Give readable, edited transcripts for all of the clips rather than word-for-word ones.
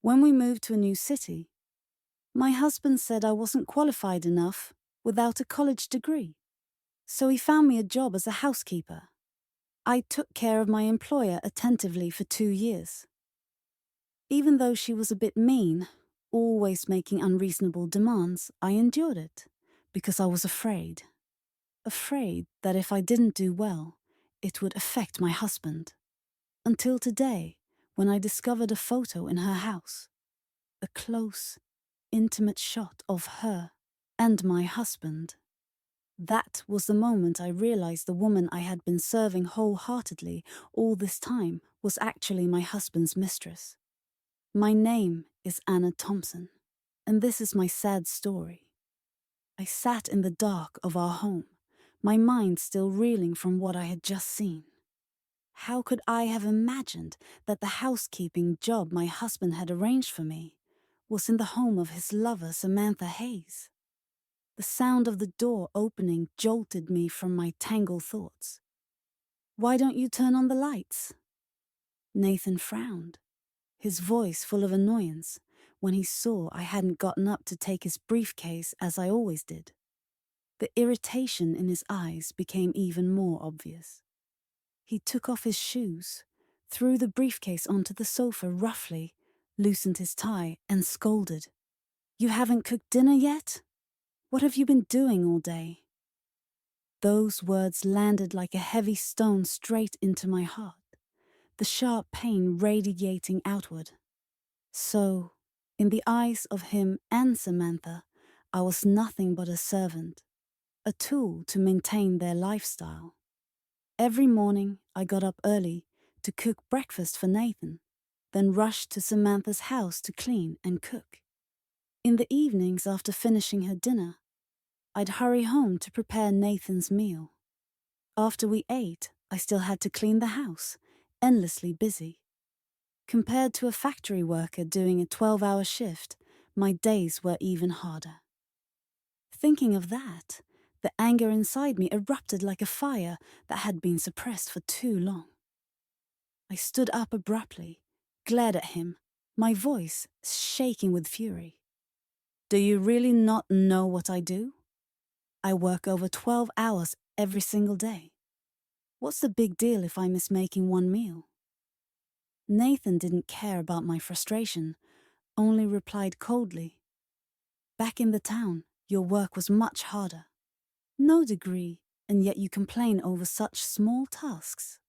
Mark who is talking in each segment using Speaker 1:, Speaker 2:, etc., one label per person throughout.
Speaker 1: When we moved to a new city, my husband said I wasn't qualified enough without a college degree, so he found me a job as a housekeeper. I took care of my employer attentively for 2 years. Even though she was a bit mean, always making unreasonable demands, I endured it because I was afraid. Afraid that if I didn't do well, it would affect my husband. Until today, when I discovered a photo in her house. A close, intimate shot of her and my husband. That was the moment I realized the woman I had been serving wholeheartedly all this time was actually my husband's mistress. My name is Anna Thompson, and this is my sad story. I sat in the dark of our home, my mind still reeling from what I had just seen. How could I have imagined that the housekeeping job my husband had arranged for me was in the home of his lover, Samantha Hayes? The sound of the door opening jolted me from my tangled thoughts. "Why don't you turn on the lights?" Nathan frowned, his voice full of annoyance, when he saw I hadn't gotten up to take his briefcase as I always did. The irritation in his eyes became even more obvious. He took off his shoes, threw the briefcase onto the sofa roughly, loosened his tie, and scolded. "You haven't cooked dinner yet? What have you been doing all day?" Those words landed like a heavy stone straight into my heart, the sharp pain radiating outward. So, in the eyes of him and Samantha, I was nothing but a servant, a tool to maintain their lifestyle. Every morning, I got up early to cook breakfast for Nathan, then rushed to Samantha's house to clean and cook. In the evenings after finishing her dinner, I'd hurry home to prepare Nathan's meal. After we ate, I still had to clean the house, endlessly busy. Compared to a factory worker doing a 12-hour shift, my days were even harder. Thinking of that, the anger inside me erupted like a fire that had been suppressed for too long. I stood up abruptly, glared at him, my voice shaking with fury. "Do you really not know what I do? I work over 12 hours every single day. What's the big deal if I miss making one meal?" Nathan didn't care about my frustration, only replied coldly, "Back in the town, your work was much harder. No degree, and yet you complain over such small tasks."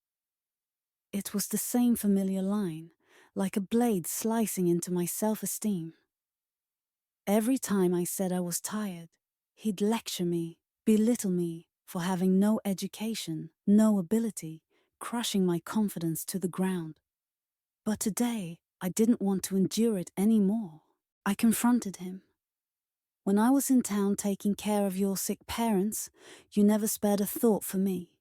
Speaker 1: It was the same familiar line, like a blade slicing into my self-esteem. Every time I said I was tired, he'd lecture me, belittle me for having no education, no ability, crushing my confidence to the ground. But today, I didn't want to endure it anymore. I confronted him. "When I was in town taking care of your sick parents, you never spared a thought for me.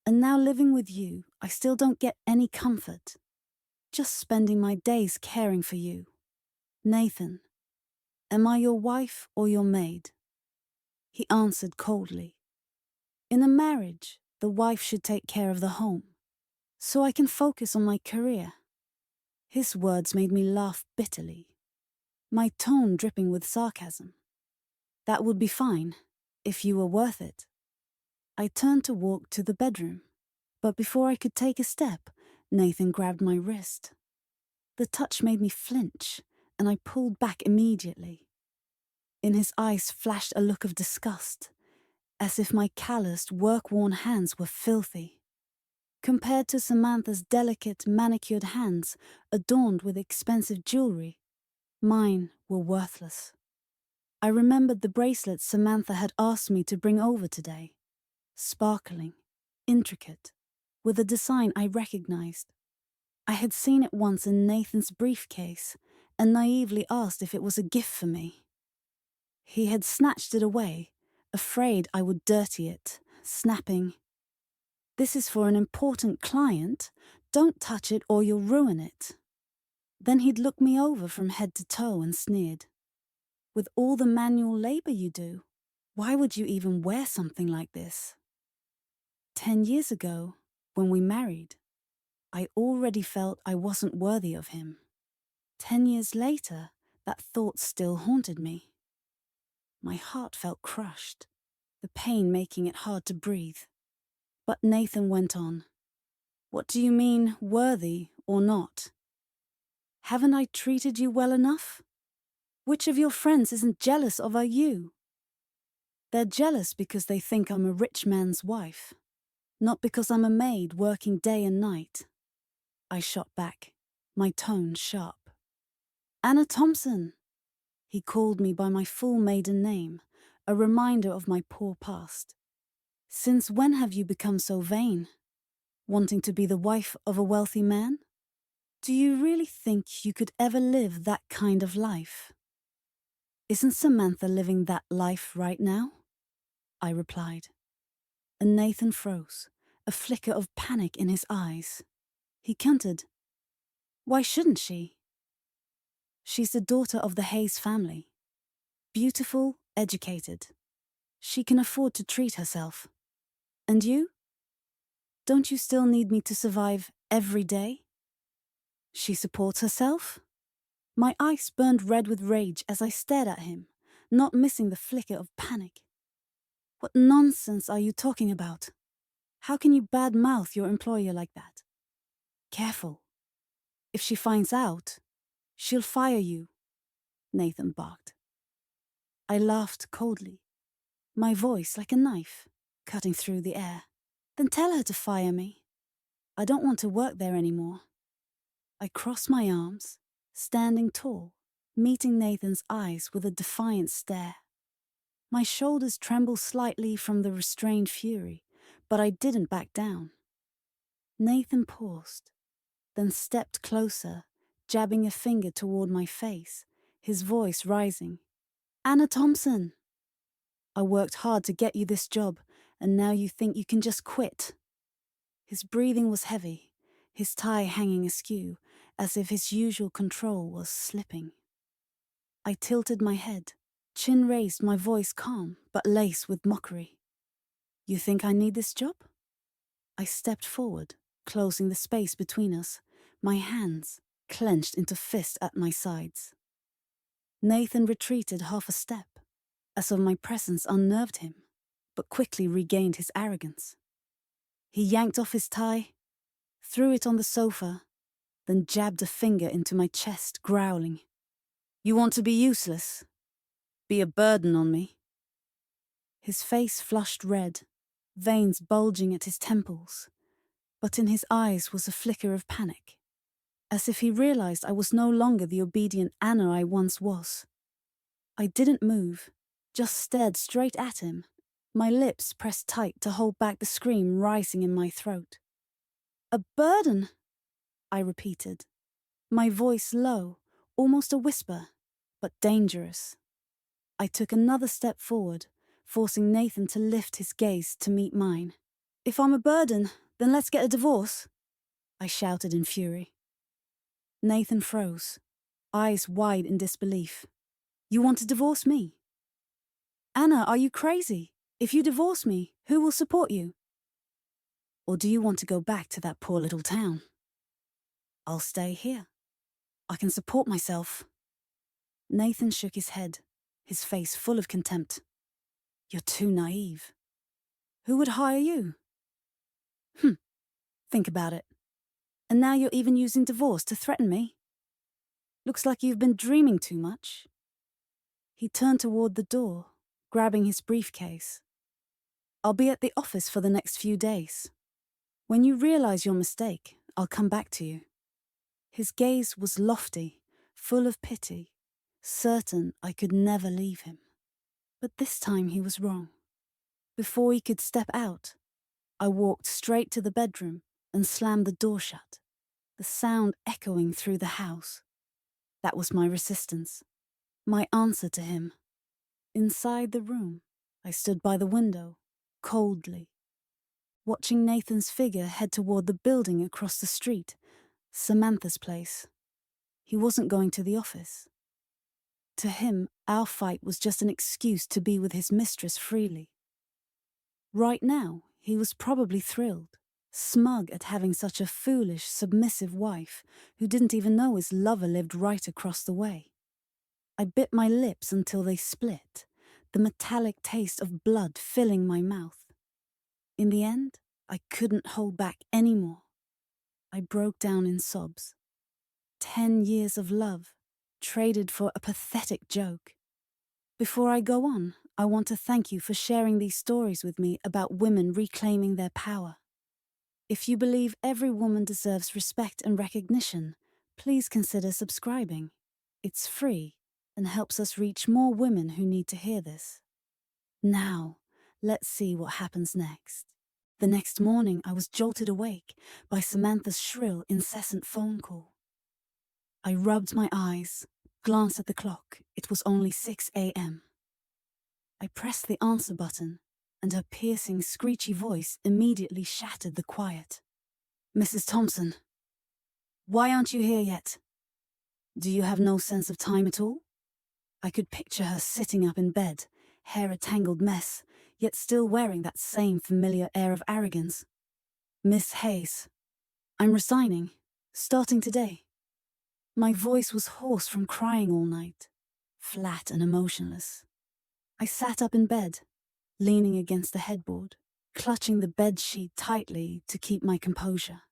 Speaker 1: And now living with you, I still don't get any comfort. Just spending my days caring for you. Nathan, am I your wife or your maid?" He answered coldly. "In a marriage, the wife should take care of the home, so I can focus on my career." His words made me laugh bitterly, my tone dripping with sarcasm. "That would be fine, if you were worth it." I turned to walk to the bedroom, but before I could take a step, Nathan grabbed my wrist. The touch made me flinch, and I pulled back immediately. In his eyes flashed a look of disgust, as if my calloused, work-worn hands were filthy. Compared to Samantha's delicate, manicured hands, adorned with expensive jewelry, mine were worthless. I remembered the bracelets Samantha had asked me to bring over today. Sparkling, intricate, with a design I recognized. I had seen it once in Nathan's briefcase and naively asked if it was a gift for me. He had snatched it away, afraid I would dirty it, snapping, "This is for an important client. Don't touch it or you'll ruin it." Then he'd looked me over from head to toe and sneered. "With all the manual labor you do, why would you even wear something like this?" 10 years ago, when we married, I already felt I wasn't worthy of him. 10 years later, that thought still haunted me. My heart felt crushed, the pain making it hard to breathe. But Nathan went on. What do you mean, worthy or not? Haven't I treated you well enough? Which of your friends isn't jealous of you? They're jealous because they think I'm a rich man's wife, not because I'm a maid working day and night. I shot back, my tone sharp. Anna Thompson! He called me by my full maiden name, a reminder of my poor past. Since when have you become so vain? Wanting to be the wife of a wealthy man? Do you really think you could ever live that kind of life? Isn't Samantha living that life right now? I replied. And Nathan froze, a flicker of panic in his eyes. He countered. Why shouldn't she? She's the daughter of the Hayes family. Beautiful, educated. She can afford to treat herself. And you? Don't you still need me to survive every day? She supports herself? My eyes burned red with rage as I stared at him, not missing the flicker of panic. What nonsense are you talking about? How can you badmouth your employer like that? Careful. If she finds out, she'll fire you, Nathan barked. I laughed coldly, my voice like a knife, cutting through the air. Then tell her to fire me. I don't want to work there anymore. I crossed my arms, standing tall, meeting Nathan's eyes with a defiant stare. My shoulders trembled slightly from the restrained fury, but I didn't back down. Nathan paused, then stepped closer, jabbing a finger toward my face, his voice rising. Anna Thompson! I worked hard to get you this job, and now you think you can just quit. His breathing was heavy, his tie hanging askew, as if his usual control was slipping. I tilted my head, chin raised, my voice calm, but laced with mockery. You think I need this job? I stepped forward, closing the space between us, my hands clenched into fists at my sides. Nathan retreated half a step, as if my presence unnerved him, but quickly regained his arrogance. He yanked off his tie, threw it on the sofa, then jabbed a finger into my chest, growling. You want to be useless? Be a burden on me? His face flushed red, veins bulging at his temples, but in his eyes was a flicker of panic, as if he realized I was no longer the obedient Anna I once was. I didn't move, just stared straight at him, my lips pressed tight to hold back the scream rising in my throat. A burden, I repeated, my voice low, almost a whisper, but dangerous. I took another step forward, forcing Nathan to lift his gaze to meet mine. If I'm a burden, then let's get a divorce, I shouted in fury. Nathan froze, eyes wide in disbelief. You want to divorce me? Anna, are you crazy? If you divorce me, who will support you? Or do you want to go back to that poor little town? I'll stay here. I can support myself. Nathan shook his head, his face full of contempt. You're too naive. Who would hire you? Think about it. And now you're even using divorce to threaten me. Looks like you've been dreaming too much. He turned toward the door, grabbing his briefcase. I'll be at the office for the next few days. When you realize your mistake, I'll come back to you. His gaze was lofty, full of pity, certain I could never leave him. But this time he was wrong. Before he could step out, I walked straight to the bedroom and slammed the door shut, the sound echoing through the house. That was my resistance, my answer to him. Inside the room, I stood by the window, coldly, watching Nathan's figure head toward the building across the street, Samantha's place. He wasn't going to the office. To him, our fight was just an excuse to be with his mistress freely. Right now, he was probably thrilled, smug at having such a foolish, submissive wife who didn't even know his lover lived right across the way. I bit my lips until they split, the metallic taste of blood filling my mouth. In the end, I couldn't hold back anymore. I broke down in sobs. 10 years of love, traded for a pathetic joke. Before I go on, I want to thank you for sharing these stories with me about women reclaiming their power. If you believe every woman deserves respect and recognition, please consider subscribing. It's free and helps us reach more women who need to hear this. Now, let's see what happens next. The next morning, I was jolted awake by Samantha's shrill, incessant phone call. I rubbed my eyes, glanced at the clock. It was only 6 a.m. I pressed the answer button, and her piercing, screechy voice immediately shattered the quiet. "Mrs. Thompson, why aren't you here yet? Do you have no sense of time at all?" I could picture her sitting up in bed, hair a tangled mess, yet still wearing that same familiar air of arrogance. "Miss Hayes, I'm resigning, starting today." My voice was hoarse from crying all night, flat and emotionless. I sat up in bed, leaning against the headboard, clutching the bed sheet tightly to keep my composure.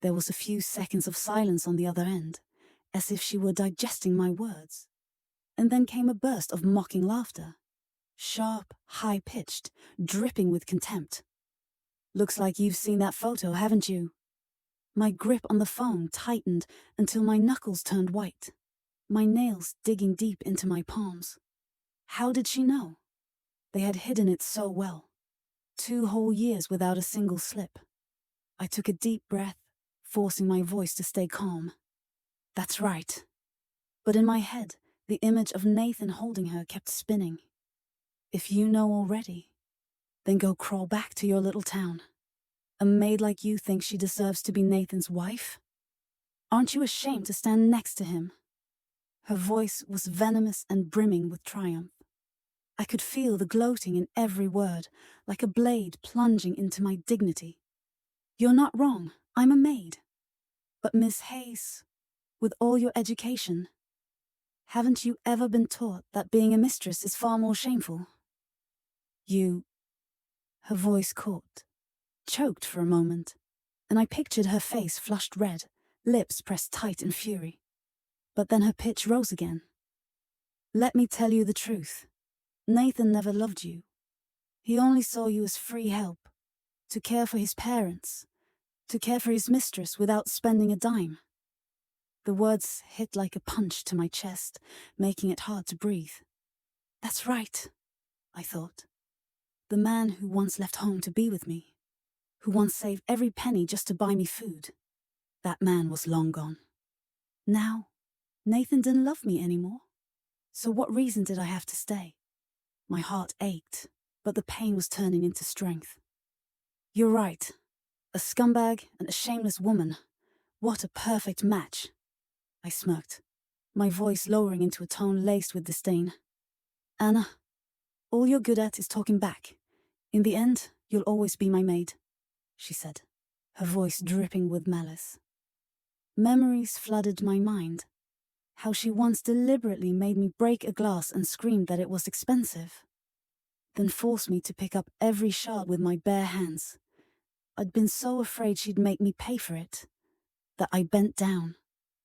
Speaker 1: There was a few seconds of silence on the other end, as if she were digesting my words. And then came a burst of mocking laughter, sharp, high-pitched, dripping with contempt. "Looks like you've seen that photo, haven't you?" My grip on the phone tightened until my knuckles turned white, my nails digging deep into my palms. How did she know? They had hidden it so well. 2 whole years without a single slip. I took a deep breath, forcing my voice to stay calm. "That's right." But in my head, the image of Nathan holding her kept spinning. "If you know already, then go crawl back to your little town. A maid like you thinks she deserves to be Nathan's wife? Aren't you ashamed to stand next to him?" Her voice was venomous and brimming with triumph. I could feel the gloating in every word, like a blade plunging into my dignity. "You're not wrong, I'm a maid. But Miss Hayes, with all your education, haven't you ever been taught that being a mistress is far more shameful? You..." Her voice caught, choked for a moment, and I pictured her face flushed red, lips pressed tight in fury. But then her pitch rose again. "Let me tell you the truth. Nathan never loved you. He only saw you as free help, to care for his parents, to care for his mistress without spending a dime." The words hit like a punch to my chest, making it hard to breathe. That's right, I thought. The man who once left home to be with me, who once saved every penny just to buy me food, that man was long gone. Now, Nathan didn't love me anymore. So what reason did I have to stay? My heart ached, but the pain was turning into strength. "You're right. A scumbag and a shameless woman. What a perfect match." I smirked, my voice lowering into a tone laced with disdain. "Anna, all you're good at is talking back. In the end, you'll always be my maid," she said, her voice dripping with malice. Memories flooded my mind. How she once deliberately made me break a glass and screamed that it was expensive, then forced me to pick up every shard with my bare hands. I'd been so afraid she'd make me pay for it, that I bent down,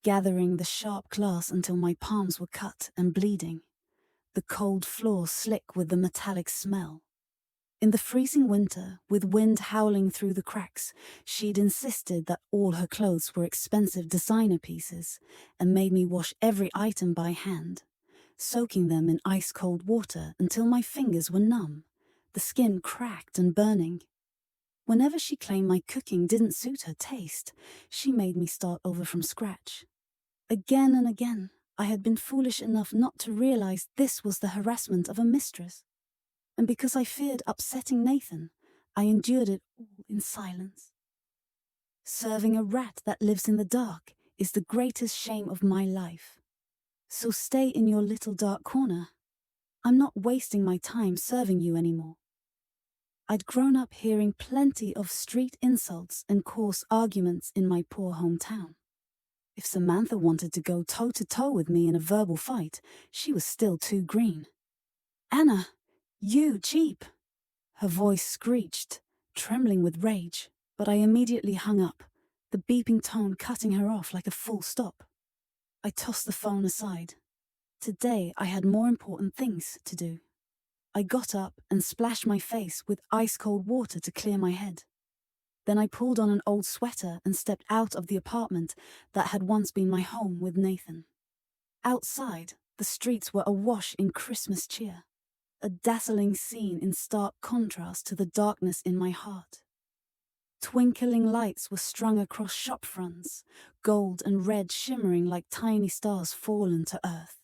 Speaker 1: gathering the sharp glass until my palms were cut and bleeding, the cold floor slick with the metallic smell. In the freezing winter, with wind howling through the cracks, she'd insisted that all her clothes were expensive designer pieces and made me wash every item by hand, soaking them in ice-cold water until my fingers were numb, the skin cracked and burning. Whenever she claimed my cooking didn't suit her taste, she made me start over from scratch. Again and again, I had been foolish enough not to realize this was the harassment of a mistress. And because I feared upsetting Nathan, I endured it all in silence. Serving a rat that lives in the dark is the greatest shame of my life. So stay in your little dark corner. I'm not wasting my time serving you anymore. I'd grown up hearing plenty of street insults and coarse arguments in my poor hometown. If Samantha wanted to go toe-to-toe with me in a verbal fight, she was still too green. "Anna, you cheap!" Her voice screeched, trembling with rage, but I immediately hung up, the beeping tone cutting her off like a full stop. I tossed the phone aside. Today I had more important things to do. I got up and splashed my face with ice-cold water to clear my head. Then I pulled on an old sweater and stepped out of the apartment that had once been my home with Nathan. Outside, the streets were awash in Christmas cheer, a dazzling scene in stark contrast to the darkness in my heart. Twinkling lights were strung across shop fronts, gold and red shimmering like tiny stars fallen to earth.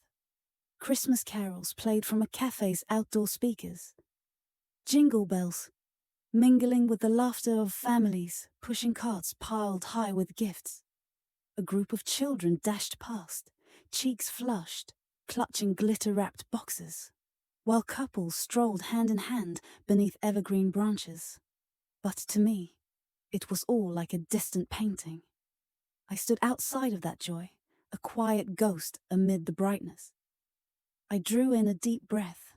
Speaker 1: Christmas carols played from a cafe's outdoor speakers. Jingle bells, mingling with the laughter of families pushing carts piled high with gifts. A group of children dashed past, cheeks flushed, clutching glitter-wrapped boxes, while couples strolled hand in hand beneath evergreen branches. But to me, it was all like a distant painting. I stood outside of that joy, a quiet ghost amid the brightness. I drew in a deep breath,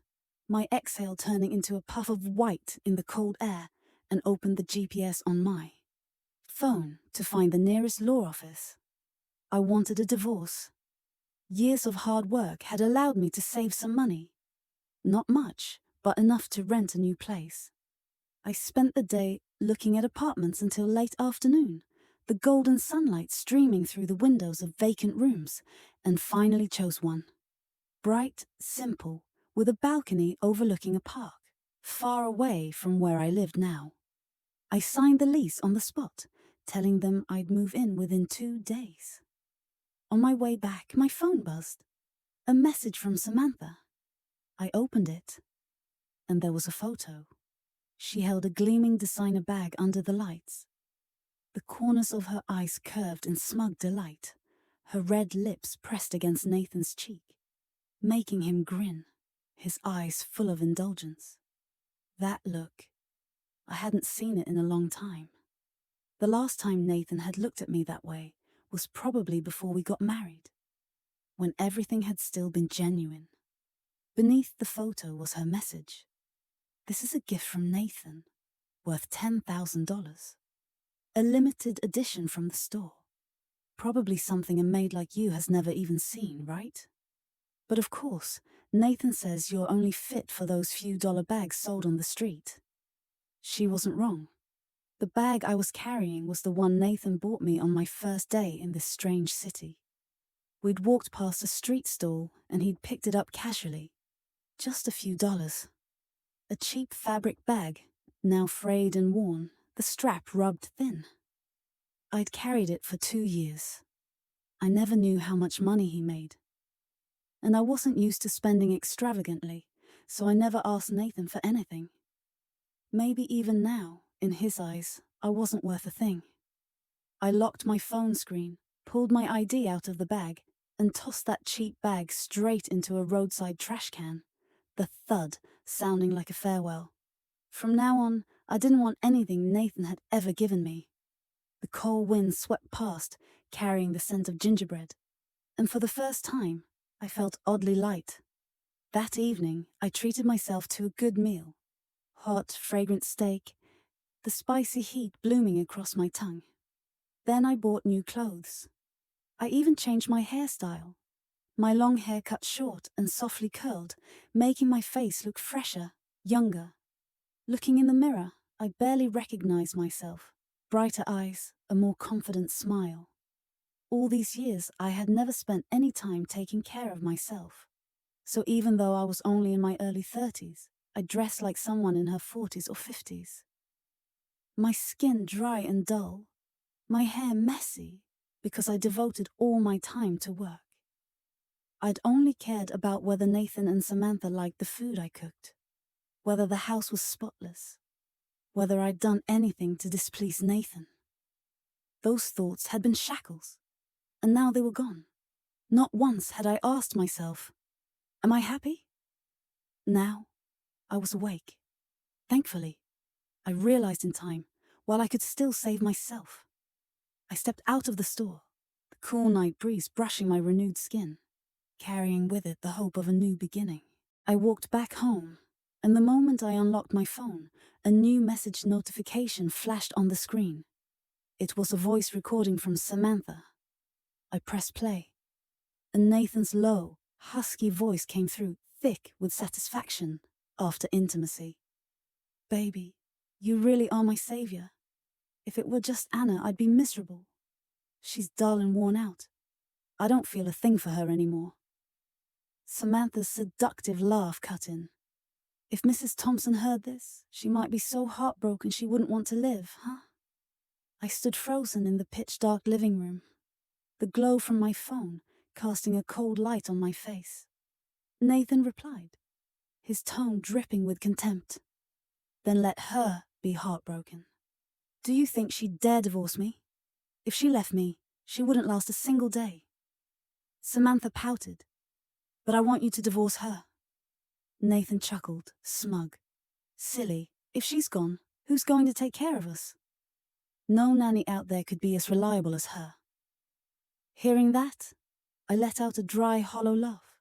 Speaker 1: my exhale turning into a puff of white in the cold air, and opened the GPS on my phone to find the nearest law office. I wanted a divorce. Years of hard work had allowed me to save some money. Not much, but enough to rent a new place. I spent the day looking at apartments until late afternoon, the golden sunlight streaming through the windows of vacant rooms, and finally chose one. Bright, simple, with a balcony overlooking a park, far away from where I lived now. I signed the lease on the spot, telling them I'd move in within 2 days. On my way back, my phone buzzed. A message from Samantha. I opened it, and there was a photo. She held a gleaming designer bag under the lights. The corners of her eyes curved in smug delight, her red lips pressed against Nathan's cheek, making him grin, his eyes full of indulgence. That look, I hadn't seen it in a long time. The last time Nathan had looked at me that way was probably before we got married, when everything had still been genuine. Beneath the photo was her message. "This is a gift from Nathan, worth $10,000. A limited edition from the store. Probably something a maid like you has never even seen, right? But of course, Nathan says you're only fit for those few dollar bags sold on the street." She wasn't wrong. The bag I was carrying was the one Nathan bought me on my first day in this strange city. We'd walked past a street stall and he'd picked it up casually. Just a few dollars. A cheap fabric bag, now frayed and worn, the strap rubbed thin. I'd carried it for 2 years. I never knew how much money he made. And I wasn't used to spending extravagantly, so I never asked Nathan for anything. Maybe even now, in his eyes, I wasn't worth a thing. I locked my phone screen, pulled my ID out of the bag, and tossed that cheap bag straight into a roadside trash can, the thud sounding like a farewell. From now on, I didn't want anything Nathan had ever given me. The cold wind swept past, carrying the scent of gingerbread, and for the first time, I felt oddly light. That evening, I treated myself to a good meal. Hot, fragrant steak, the spicy heat blooming across my tongue. Then I bought new clothes. I even changed my hairstyle. My long hair cut short and softly curled, making my face look fresher, younger. Looking in the mirror, I barely recognized myself. Brighter eyes, a more confident smile. All these years, I had never spent any time taking care of myself. So even though I was only in my early 30s, I dressed like someone in her 40s or 50s. My skin dry and dull, my hair messy, because I devoted all my time to work. I'd only cared about whether Nathan and Samantha liked the food I cooked, whether the house was spotless, whether I'd done anything to displease Nathan. Those thoughts had been shackles, and now they were gone. Not once had I asked myself, am I happy? Now, I was awake. Thankfully, I realized in time, while I could still save myself. I stepped out of the store, the cool night breeze brushing my renewed skin, carrying with it the hope of a new beginning. I walked back home, and the moment I unlocked my phone, a new message notification flashed on the screen. It was a voice recording from Samantha. I pressed play, and Nathan's low, husky voice came through, thick with satisfaction after intimacy. Baby, you really are my savior. If it were just Anna, I'd be miserable. She's dull and worn out. I don't feel a thing for her anymore. Samantha's seductive laugh cut in. If Mrs. Thompson heard this, she might be so heartbroken she wouldn't want to live, huh? I stood frozen in the pitch-dark living room, the glow from my phone casting a cold light on my face. Nathan replied, his tone dripping with contempt. Then let her be heartbroken. Do you think she'd dare divorce me? If she left me, she wouldn't last a single day. Samantha pouted. But I want you to divorce her. Nathan chuckled, smug. Silly, if she's gone, who's going to take care of us? No nanny out there could be as reliable as her. Hearing that, I let out a dry, hollow laugh,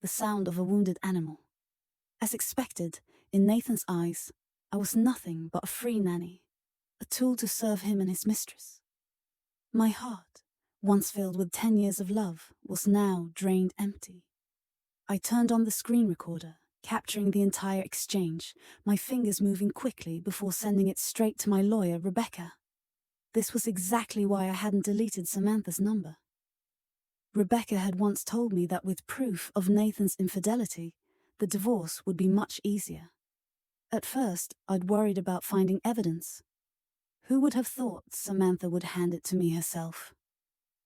Speaker 1: the sound of a wounded animal. As expected, in Nathan's eyes, I was nothing but a free nanny, a tool to serve him and his mistress. My heart, once filled with 10 years of love, was now drained empty. I turned on the screen recorder, capturing the entire exchange, my fingers moving quickly before sending it straight to my lawyer, Rebecca. This was exactly why I hadn't deleted Samantha's number. Rebecca had once told me that with proof of Nathan's infidelity, the divorce would be much easier. At first, I'd worried about finding evidence. Who would have thought Samantha would hand it to me herself?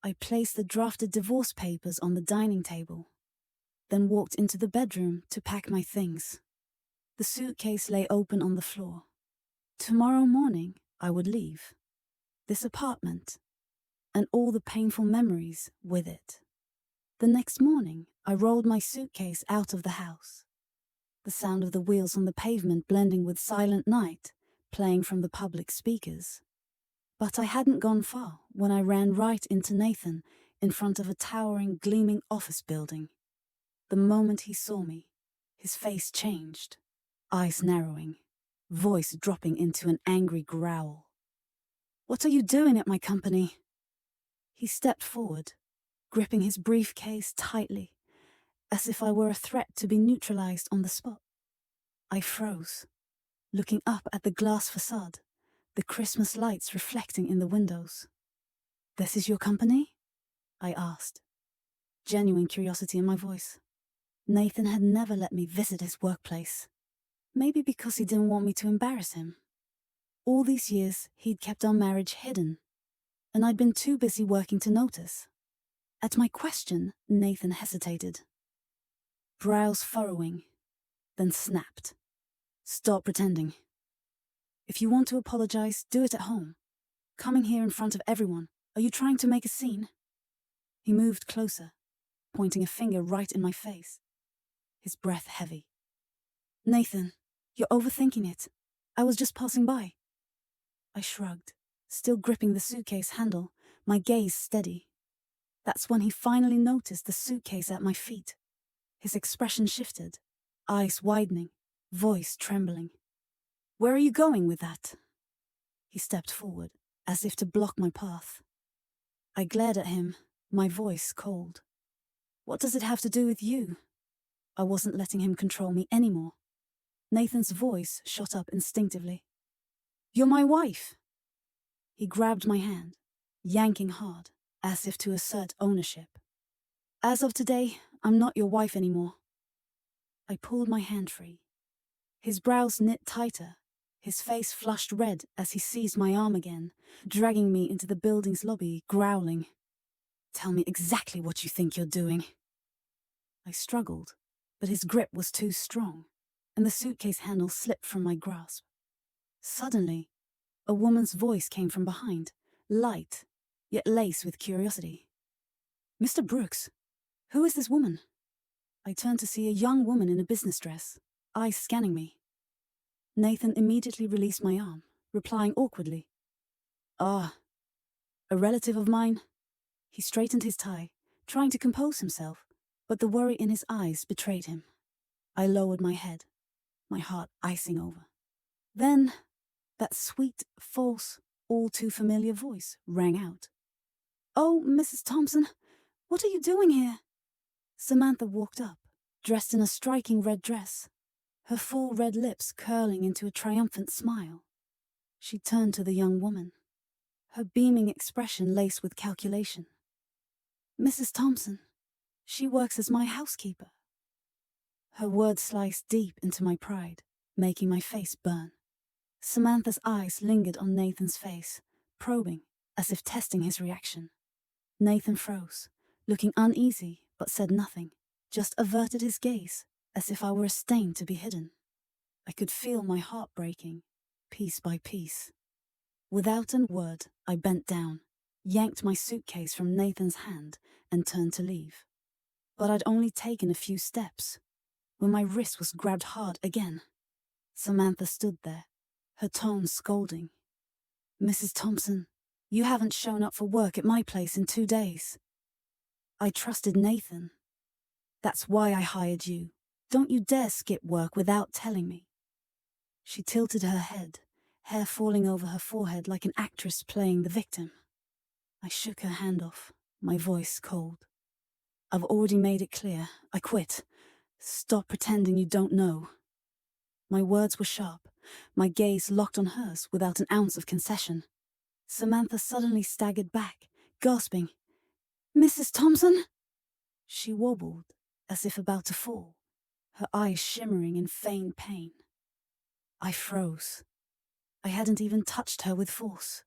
Speaker 1: I placed the drafted divorce papers on the dining table, then walked into the bedroom to pack my things. The suitcase lay open on the floor. Tomorrow morning, I would leave. This apartment, and all the painful memories with it. The next morning, I rolled my suitcase out of the house. The sound of the wheels on the pavement blending with silent night, playing from the public speakers. But I hadn't gone far when I ran right into Nathan in front of a towering, gleaming office building. The moment he saw me, his face changed, eyes narrowing, voice dropping into an angry growl. "What are you doing at my company?" He stepped forward, gripping his briefcase tightly, as if I were a threat to be neutralized on the spot. I froze, looking up at the glass facade, the Christmas lights reflecting in the windows. "This is your company?" I asked, genuine curiosity in my voice. Nathan had never let me visit his workplace. Maybe because he didn't want me to embarrass him. All these years, he'd kept our marriage hidden, and I'd been too busy working to notice. At my question, Nathan hesitated, brows furrowing, then snapped. "Stop pretending. If you want to apologize, do it at home. Coming here in front of everyone, are you trying to make a scene?" He moved closer, pointing a finger right in my face, his breath heavy. "Nathan, you're overthinking it. I was just passing by." I shrugged, still gripping the suitcase handle, my gaze steady. That's when he finally noticed the suitcase at my feet. His expression shifted, eyes widening, voice trembling. "Where are you going with that?" He stepped forward, as if to block my path. I glared at him, my voice cold. "What does it have to do with you?" I wasn't letting him control me anymore. Nathan's voice shot up instinctively. "You're my wife." He grabbed my hand, yanking hard, as if to assert ownership. "As of today, I'm not your wife anymore." I pulled my hand free. His brows knit tighter, his face flushed red as he seized my arm again, dragging me into the building's lobby, growling. "Tell me exactly what you think you're doing." I struggled, but his grip was too strong, and the suitcase handle slipped from my grasp. Suddenly, a woman's voice came from behind, light, yet laced with curiosity. "Mr. Brooks, who is this woman?" I turned to see a young woman in a business dress, eyes scanning me. Nathan immediately released my arm, replying awkwardly, "Ah, a relative of mine?" He straightened his tie, trying to compose himself, but the worry in his eyes betrayed him. I lowered my head, my heart icing over. Then, that sweet, false, all too familiar voice rang out. "Oh, Mrs. Thompson, what are you doing here?" Samantha walked up, dressed in a striking red dress, her full red lips curling into a triumphant smile. She turned to the young woman, her beaming expression laced with calculation. "Mrs. Thompson, she works as my housekeeper." Her words sliced deep into my pride, making my face burn. Samantha's eyes lingered on Nathan's face, probing, as if testing his reaction. Nathan froze, looking uneasy, but said nothing, just averted his gaze, as if I were a stain to be hidden. I could feel my heart breaking, piece by piece. Without a word, I bent down, yanked my suitcase from Nathan's hand, and turned to leave. But I'd only taken a few steps when my wrist was grabbed hard again. Samantha stood there, her tone scolding. "Mrs. Thompson, you haven't shown up for work at my place in 2 days. I trusted Nathan. That's why I hired you. Don't you dare skip work without telling me." She tilted her head, hair falling over her forehead like an actress playing the victim. I shook her hand off, my voice cold. "I've already made it clear. I quit. Stop pretending you don't know." My words were sharp, my gaze locked on hers without an ounce of concession. Samantha suddenly staggered back, gasping, "Mrs. Thompson?" She wobbled, as if about to fall, her eyes shimmering in feigned pain. I froze. I hadn't even touched her with force.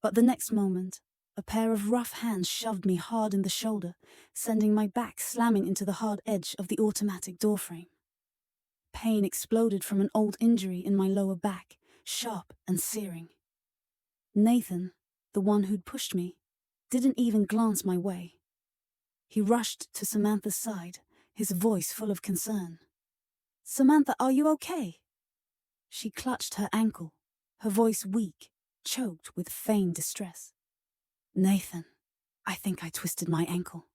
Speaker 1: But the next moment, a pair of rough hands shoved me hard in the shoulder, sending my back slamming into the hard edge of the automatic doorframe. Pain exploded from an old injury in my lower back, sharp and searing. Nathan, the one who'd pushed me, didn't even glance my way. He rushed to Samantha's side, his voice full of concern. "Samantha, are you okay?" She clutched her ankle, her voice weak, choked with feigned distress. "Nathan, I think I twisted my ankle."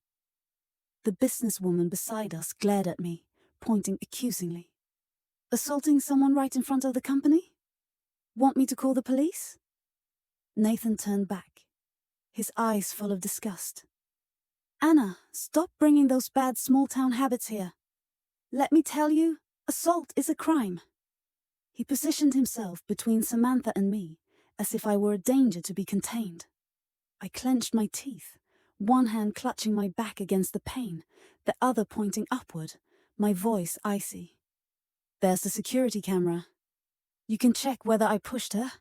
Speaker 1: The businesswoman beside us glared at me, pointing accusingly. "Assaulting someone right in front of the company? Want me to call the police?" Nathan turned back, his eyes full of disgust. "Anna, stop bringing those bad small-town habits here. Let me tell you, assault is a crime." He positioned himself between Samantha and me, as if I were a danger to be contained. I clenched my teeth, one hand clutching my back against the pain, the other pointing upward, my voice icy. "There's the security camera. You can check whether I pushed her.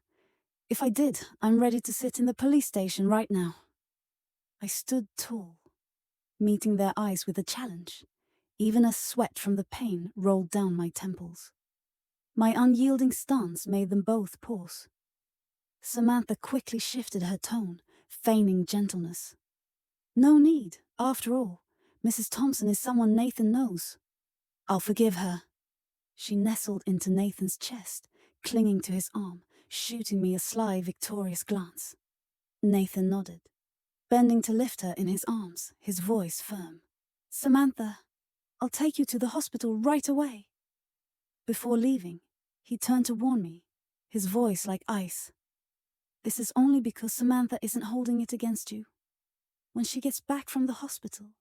Speaker 1: If I did, I'm ready to sit in the police station right now." I stood tall, meeting their eyes with a challenge. Even as sweat from the pain rolled down my temples. My unyielding stance made them both pause. Samantha quickly shifted her tone, feigning gentleness. "No need, after all. Mrs. Thompson is someone Nathan knows. I'll forgive her." She nestled into Nathan's chest, clinging to his arm, shooting me a sly, victorious glance. Nathan nodded, bending to lift her in his arms, his voice firm. "Samantha, I'll take you to the hospital right away." Before leaving, he turned to warn me, his voice like ice. "This is only because Samantha isn't holding it against you. When she gets back from the hospital,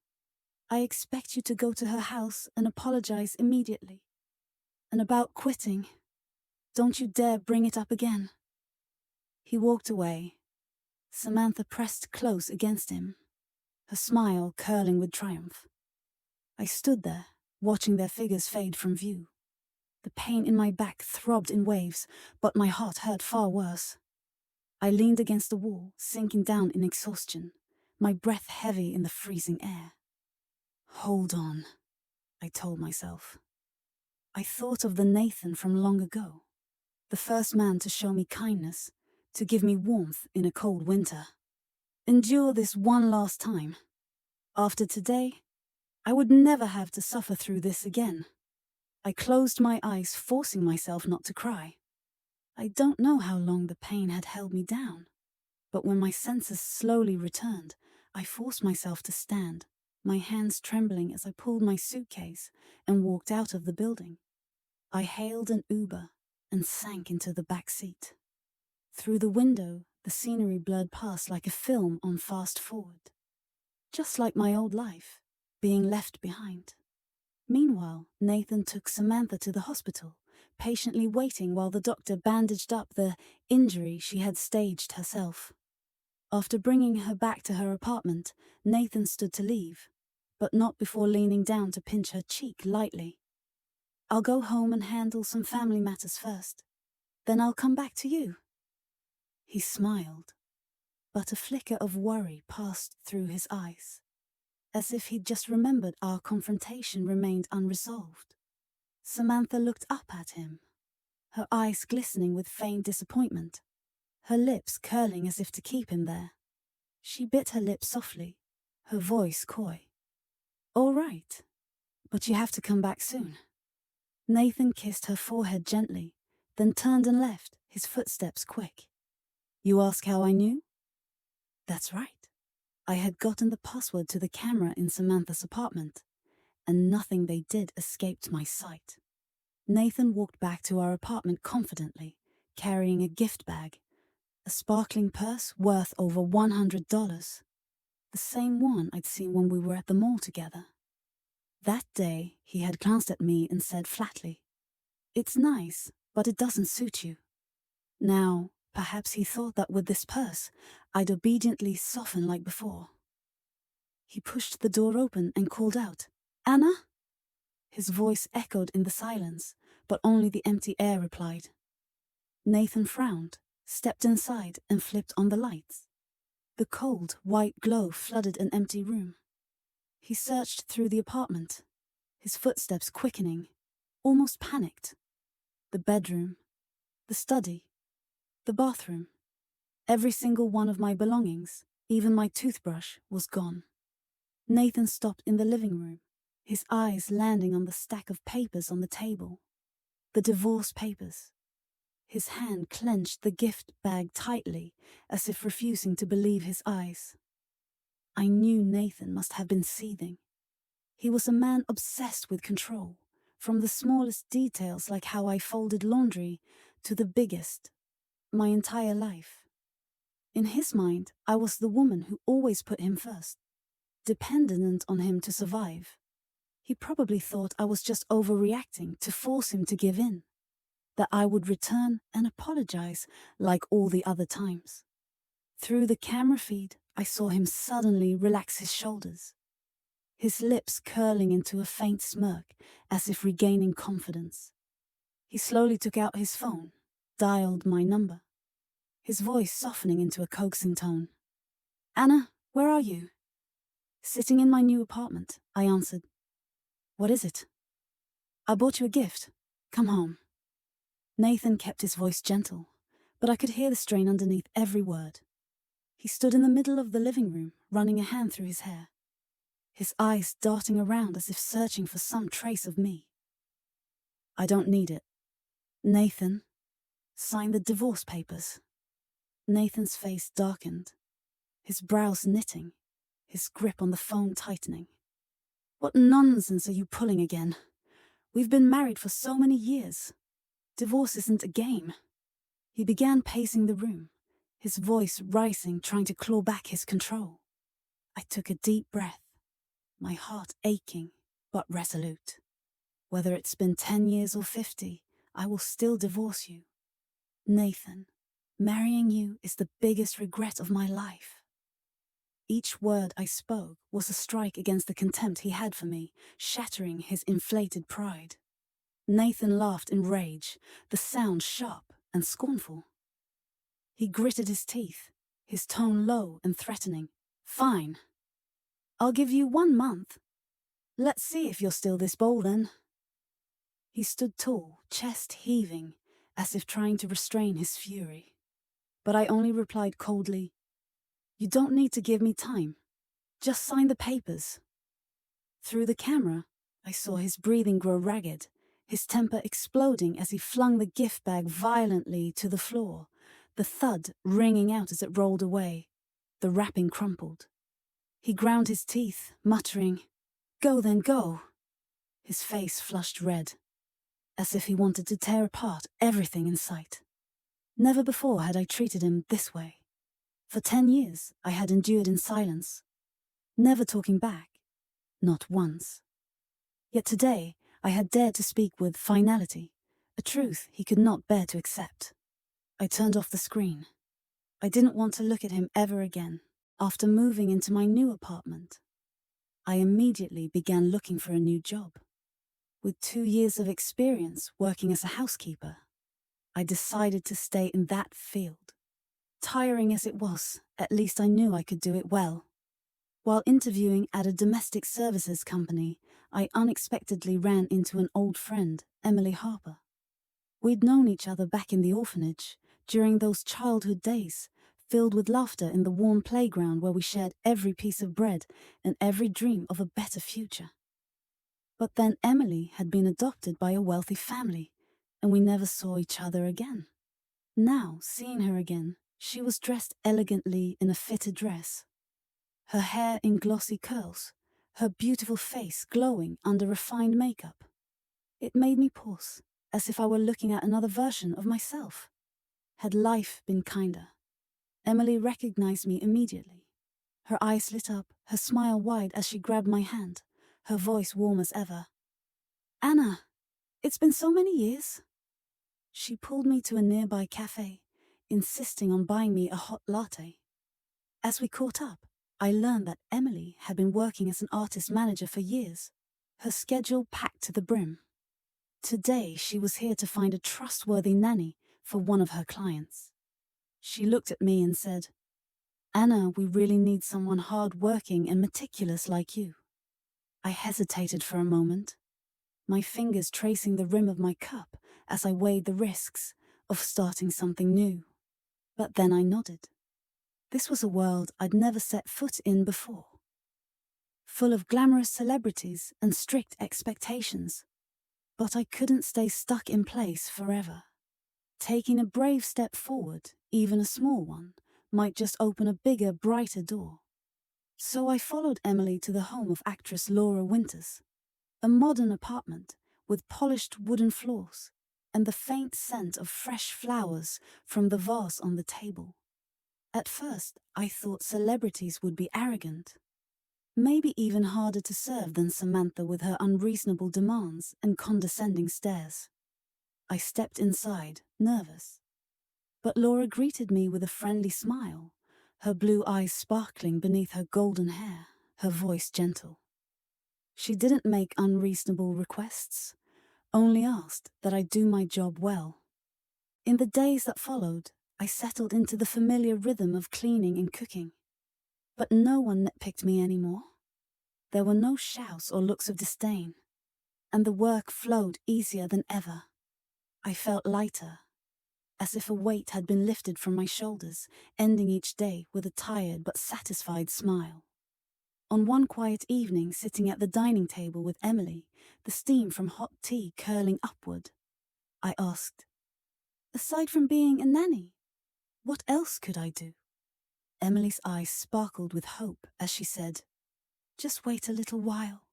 Speaker 1: I expect you to go to her house and apologize immediately. And about quitting, don't you dare bring it up again." He walked away. Samantha pressed close against him, her smile curling with triumph. I stood there, watching their figures fade from view. The pain in my back throbbed in waves, but my heart hurt far worse. I leaned against the wall, sinking down in exhaustion, my breath heavy in the freezing air. "Hold on," I told myself. I thought of the Nathan from long ago, the first man to show me kindness, to give me warmth in a cold winter. Endure this one last time. After today, I would never have to suffer through this again. I closed my eyes, forcing myself not to cry. I don't know how long the pain had held me down, but when my senses slowly returned, I forced myself to stand, my hands trembling as I pulled my suitcase and walked out of the building. I hailed an Uber and sank into the back seat. Through the window, the scenery blurred past like a film on fast forward. Just like my old life, being left behind. Meanwhile, Nathan took Samantha to the hospital, patiently waiting while the doctor bandaged up the injury she had staged herself. After bringing her back to her apartment, Nathan stood to leave, but not before leaning down to pinch her cheek lightly. "I'll go home and handle some family matters first. Then I'll come back to you." He smiled, but a flicker of worry passed through his eyes, as if he'd just remembered our confrontation remained unresolved. Samantha looked up at him, her eyes glistening with feigned disappointment, her lips curling as if to keep him there. She bit her lips softly, her voice coy. "All right, but you have to come back soon." Nathan kissed her forehead gently, then turned and left, his footsteps quick. "You ask how I knew?" That's right. I had gotten the password to the camera in Samantha's apartment, and nothing they did escaped my sight. Nathan walked back to our apartment confidently, carrying a gift bag, a sparkling purse worth over $100, the same one I'd seen when we were at the mall together. That day, he had glanced at me and said flatly, "It's nice, but it doesn't suit you." Now, perhaps he thought that with this purse, I'd obediently soften like before. He pushed the door open and called out, "Anna?" His voice echoed in the silence, but only the empty air replied. Nathan frowned, stepped inside, and flipped on the lights. The cold, white glow flooded an empty room. He searched through the apartment, his footsteps quickening, almost panicked. The bedroom, the study, the bathroom. Every single one of my belongings, even my toothbrush, was gone. Nathan stopped in the living room, his eyes landing on the stack of papers on the table. The divorce papers. His hand clenched the gift bag tightly, as if refusing to believe his eyes. I knew Nathan must have been seething. He was a man obsessed with control, from the smallest details like how I folded laundry to the biggest, my entire life. In his mind, I was the woman who always put him first, dependent on him to survive. He probably thought I was just overreacting to force him to give in, that I would return and apologize like all the other times. Through the camera feed, I saw him suddenly relax his shoulders, his lips curling into a faint smirk as if regaining confidence. He slowly took out his phone, dialed my number, his voice softening into a coaxing tone. "Anna, where are you?" "Sitting in my new apartment," I answered. "What is it?" "I bought you a gift. Come home." Nathan kept his voice gentle, but I could hear the strain underneath every word. He stood in the middle of the living room, running a hand through his hair, his eyes darting around as if searching for some trace of me. "I don't need it." "Nathan, sign the divorce papers." Nathan's face darkened, his brows knitting, his grip on the phone tightening. "What nonsense are you pulling again? We've been married for so many years. Divorce isn't a game." He began pacing the room, his voice rising, trying to claw back his control. I took a deep breath, my heart aching, but resolute. "Whether it's been 10 years or 50, I will still divorce you. Nathan, marrying you is the biggest regret of my life." Each word I spoke was a strike against the contempt he had for me, shattering his inflated pride. Nathan laughed in rage, the sound sharp and scornful. He gritted his teeth, his tone low and threatening. "Fine. I'll give you 1 month. Let's see if you're still this bold then." He stood tall, chest heaving, as if trying to restrain his fury. But I only replied coldly, "You don't need to give me time. Just sign the papers." Through the camera, I saw his breathing grow ragged, his temper exploding as he flung the gift bag violently to the floor, the thud ringing out as it rolled away. The wrapping crumpled. He ground his teeth, muttering, "Go then, go!" His face flushed red, as if he wanted to tear apart everything in sight. Never before had I treated him this way. For 10 years, I had endured in silence, never talking back, not once. Yet today, I had dared to speak with finality, a truth he could not bear to accept. I turned off the screen. I didn't want to look at him ever again. After moving into my new apartment, I immediately began looking for a new job. With 2 years of experience working as a housekeeper, I decided to stay in that field. Tiring as it was, at least I knew I could do it well. While interviewing at a domestic services company, I unexpectedly ran into an old friend, Emily Harper. We'd known each other back in the orphanage, during those childhood days, filled with laughter in the warm playground where we shared every piece of bread and every dream of a better future. But then Emily had been adopted by a wealthy family, and we never saw each other again. Now, seeing her again, she was dressed elegantly in a fitted dress, her hair in glossy curls, her beautiful face glowing under refined makeup. It made me pause, as if I were looking at another version of myself. Had life been kinder? Emily recognized me immediately. Her eyes lit up, her smile wide as she grabbed my hand, her voice warm as ever. "Anna, it's been so many years." She pulled me to a nearby cafe, insisting on buying me a hot latte. As we caught up, I learned that Emily had been working as an artist manager for years, her schedule packed to the brim. Today, she was here to find a trustworthy nanny for one of her clients. She looked at me and said, "Anna, we really need someone hard-working and meticulous like you." I hesitated for a moment, my fingers tracing the rim of my cup as I weighed the risks of starting something new. But then I nodded. This was a world I'd never set foot in before, full of glamorous celebrities and strict expectations. But I couldn't stay stuck in place forever. Taking a brave step forward, even a small one, might just open a bigger, brighter door. So I followed Emily to the home of actress Laura Winters, a modern apartment with polished wooden floors and the faint scent of fresh flowers from the vase on the table. At first, I thought celebrities would be arrogant, maybe even harder to serve than Samantha with her unreasonable demands and condescending stares. I stepped inside, nervous. But Laura greeted me with a friendly smile, her blue eyes sparkling beneath her golden hair, her voice gentle. She didn't make unreasonable requests, only asked that I do my job well. In the days that followed, I settled into the familiar rhythm of cleaning and cooking. But no one nitpicked me anymore. There were no shouts or looks of disdain, and the work flowed easier than ever. I felt lighter, as if a weight had been lifted from my shoulders, ending each day with a tired but satisfied smile. On one quiet evening, sitting at the dining table with Emily, the steam from hot tea curling upward, I asked, "Aside from being a nanny, what else could I do?" Emily's eyes sparkled with hope as she said, "Just wait a little while.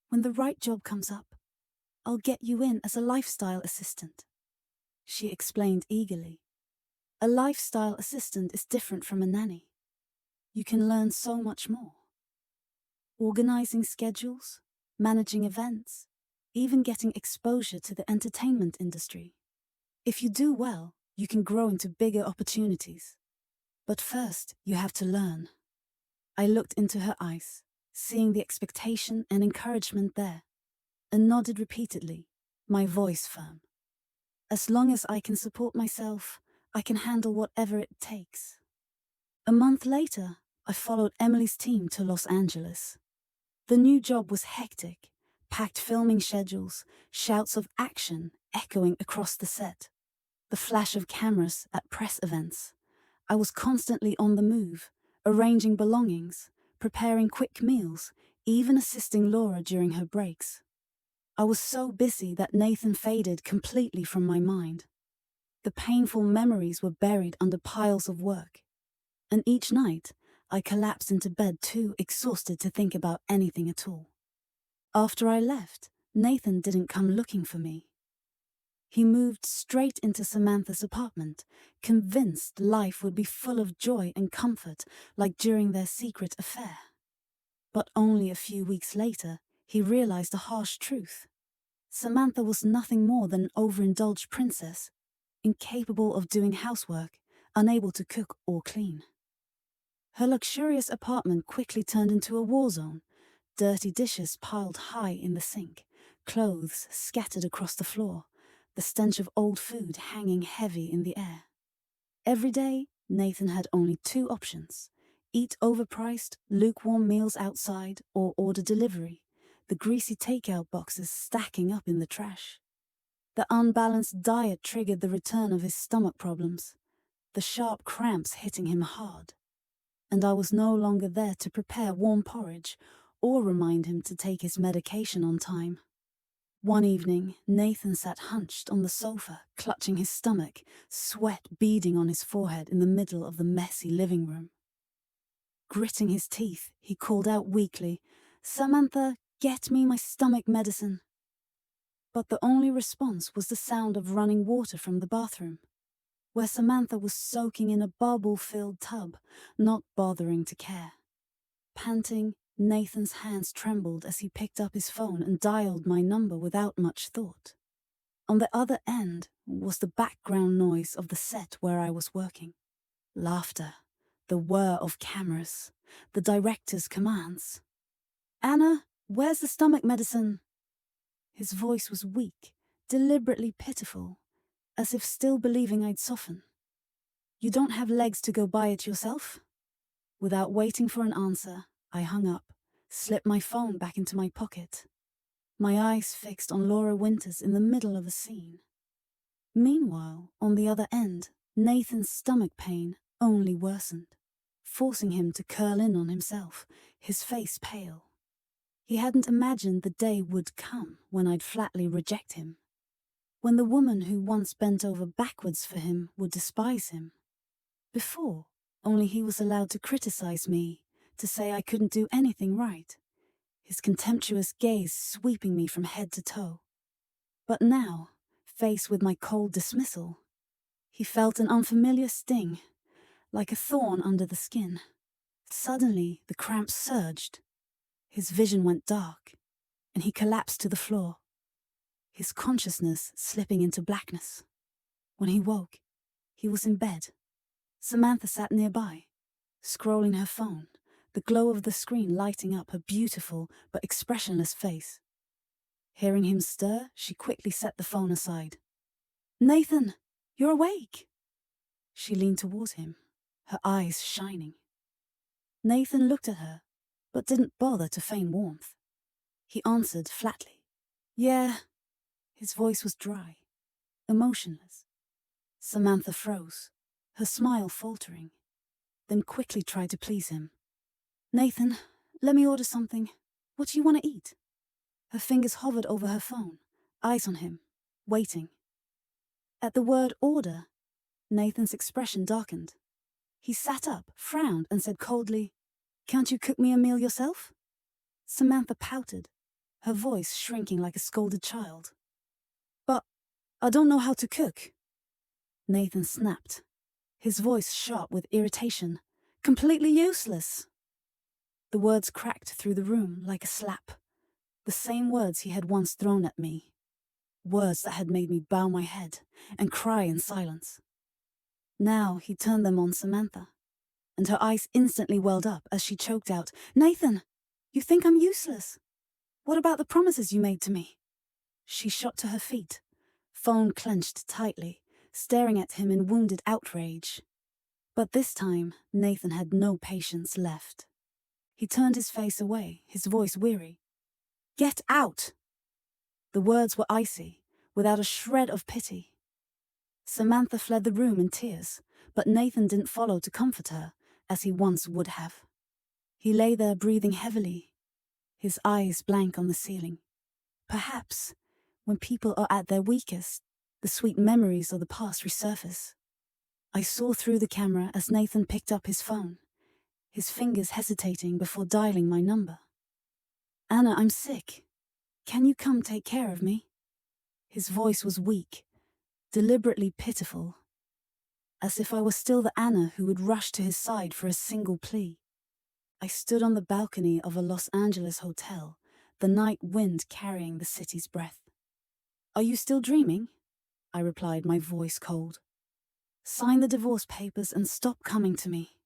Speaker 1: When the right job comes up, I'll get you in as a lifestyle assistant." She explained eagerly. A lifestyle assistant is different from a nanny. You can learn so much more. Organizing schedules, managing events, even getting exposure to the entertainment industry. If you do well, you can grow into bigger opportunities. But first, you have to learn. I looked into her eyes, seeing the expectation and encouragement there, and nodded repeatedly, my voice firm. As long as I can support myself, I can handle whatever it takes. A month later, I followed Emily's team to Los Angeles. The new job was hectic, packed filming schedules, shouts of action echoing across the set, the flash of cameras at press events. I was constantly on the move, arranging belongings, preparing quick meals, even assisting Laura during her breaks. I was so busy that Nathan faded completely from my mind. The painful memories were buried under piles of work. And each night, I collapsed into bed too exhausted to think about anything at all. After I left, Nathan didn't come looking for me. He moved straight into Samantha's apartment, convinced life would be full of joy and comfort like during their secret affair. But only a few weeks later, he realized a harsh truth. Samantha was nothing more than an overindulged princess, incapable of doing housework, unable to cook or clean. Her luxurious apartment quickly turned into a war zone, dirty dishes piled high in the sink, clothes scattered across the floor, the stench of old food hanging heavy in the air. Every day, Nathan had only two options: eat overpriced, lukewarm meals outside or order delivery, the greasy takeout boxes stacking up in the trash. The unbalanced diet triggered the return of his stomach problems, the sharp cramps hitting him hard. And I was no longer there to prepare warm porridge or remind him to take his medication on time. One evening, Nathan sat hunched on the sofa, clutching his stomach, sweat beading on his forehead in the middle of the messy living room. Gritting his teeth, he called out weakly, "Samantha, get me my stomach medicine." But the only response was the sound of running water from the bathroom, where Samantha was soaking in a bubble-filled tub, not bothering to care. Panting, Nathan's hands trembled as he picked up his phone and dialed my number without much thought. On the other end was the background noise of the set where I was working. Laughter, the whir of cameras, the director's commands. "Anna, where's the stomach medicine?" His voice was weak, deliberately pitiful, as if still believing I'd soften. "You don't have legs to go buy it yourself?" Without waiting for an answer, I hung up, slipped my phone back into my pocket. My eyes fixed on Laura Winters in the middle of a scene. Meanwhile, on the other end, Nathan's stomach pain only worsened, forcing him to curl in on himself, his face pale. He hadn't imagined the day would come when I'd flatly reject him, when the woman who once bent over backwards for him would despise him. Before, only he was allowed to criticize me, to say I couldn't do anything right, his contemptuous gaze sweeping me from head to toe. But now, faced with my cold dismissal, he felt an unfamiliar sting, like a thorn under the skin. Suddenly, the cramps surged. His vision went dark, and he collapsed to the floor, his consciousness slipping into blackness. When he woke, he was in bed. Samantha sat nearby, scrolling her phone, the glow of the screen lighting up her beautiful but expressionless face. Hearing him stir, she quickly set the phone aside. "Nathan, you're awake!" She leaned towards him, her eyes shining. Nathan looked at her, but didn't bother to feign warmth. He answered flatly, "Yeah." His voice was dry, emotionless. Samantha froze, her smile faltering, then quickly tried to please him. "Nathan, let me order something. What do you want to eat?" Her fingers hovered over her phone, eyes on him, waiting. At the word order, Nathan's expression darkened. He sat up, frowned, and said coldly, "Can't you cook me a meal yourself?" Samantha pouted, her voice shrinking like a scolded child. "But I don't know how to cook." Nathan snapped, his voice sharp with irritation. "Completely useless." The words cracked through the room like a slap. The same words he had once thrown at me. Words that had made me bow my head and cry in silence. Now he turned them on Samantha, and her eyes instantly welled up as she choked out, "Nathan, you think I'm useless? What about the promises you made to me?" She shot to her feet, phone clenched tightly, staring at him in wounded outrage. But this time, Nathan had no patience left. He turned his face away, his voice weary. "Get out!" The words were icy, without a shred of pity. Samantha fled the room in tears, but Nathan didn't follow to comfort her, as he once would have. He lay there breathing heavily, his eyes blank on the ceiling. Perhaps, when people are at their weakest, the sweet memories of the past resurface. I saw through the camera as Nathan picked up his phone, his fingers hesitating before dialing my number. "Anna, I'm sick. Can you come take care of me?" His voice was weak, deliberately pitiful, as if I was still the Anna who would rush to his side for a single plea. I stood on the balcony of a Los Angeles hotel, the night wind carrying the city's breath. "Are you still dreaming?" I replied, my voice cold. "Sign the divorce papers and stop coming to me."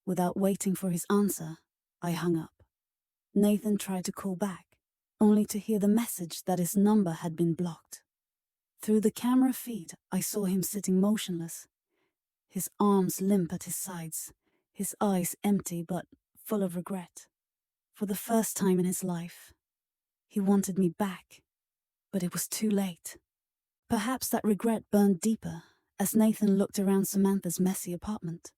Speaker 1: Without waiting for his answer, I hung up. Nathan tried to call back, only to hear the message that his number had been blocked. Through the camera feed, I saw him sitting motionless, his arms limp at his sides, his eyes empty but full of regret. For the first time in his life, he wanted me back, but it was too late. Perhaps that regret burned deeper as Nathan looked around Samantha's messy apartment.